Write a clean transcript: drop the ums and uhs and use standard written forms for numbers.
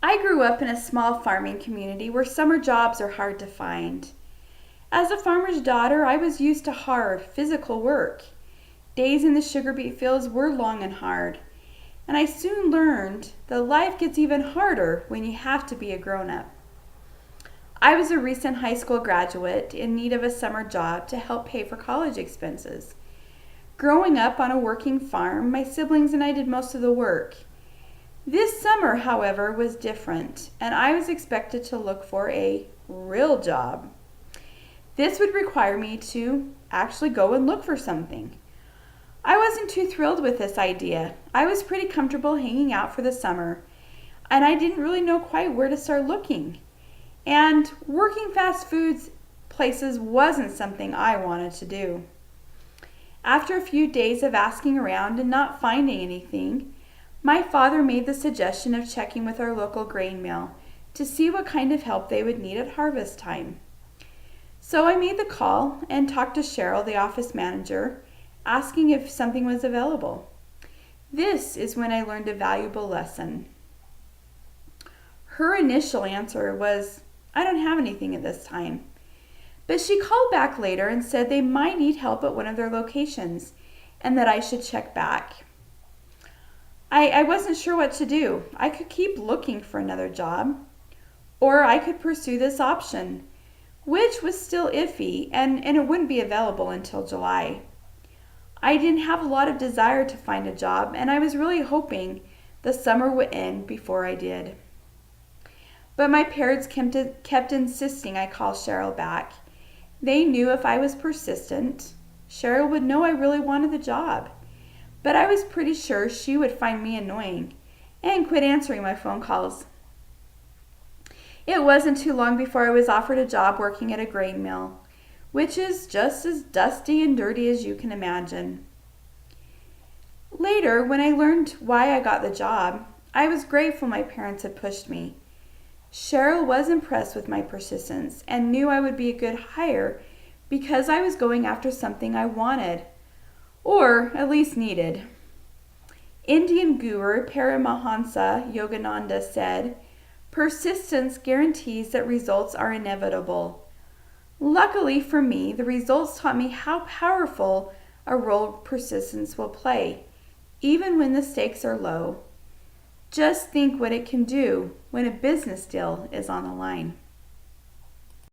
I grew up in a small farming community where summer jobs are hard to find. As a farmer's daughter, I was used to hard, physical work. Days in the sugar beet fields were long and hard, and I soon learned that life gets even harder when you have to be a grown up. I was a recent high school graduate in need of a summer job to help pay for college expenses. Growing up on a working farm, my siblings and I did most of the work. This summer, however, was different, and I was expected to look for a real job. This would require me to actually go and look for something. I wasn't too thrilled with this idea. I was pretty comfortable hanging out for the summer, and I didn't really know quite where to start looking. And working fast foods places wasn't something I wanted to do. After a few days of asking around and not finding anything, my father made the suggestion of checking with our local grain mill to see what kind of help they would need at harvest time. So I made the call and talked to Cheryl, the office manager, asking if something was available. This is when I learned a valuable lesson. Her initial answer was, "I don't have anything at this time." But she called back later and said they might need help at one of their locations and that I should check back. I wasn't sure what to do. I could keep looking for another job, or I could pursue this option, which was still iffy and it wouldn't be available until July. I didn't have a lot of desire to find a job, and I was really hoping the summer would end before I did. But my parents kept insisting I call Cheryl back. They knew if I was persistent, Cheryl would know I really wanted the job. But I was pretty sure she would find me annoying and quit answering my phone calls. It wasn't too long before I was offered a job working at a grain mill, which is just as dusty and dirty as you can imagine. Later, when I learned why I got the job, I was grateful my parents had pushed me. Cheryl was impressed with my persistence and knew I would be a good hire because I was going after something I wanted, or at least needed. Indian guru Paramahansa Yogananda said, "Persistence guarantees that results are inevitable." Luckily for me, the results taught me how powerful a role persistence will play, even when the stakes are low. Just think what it can do when a business deal is on the line.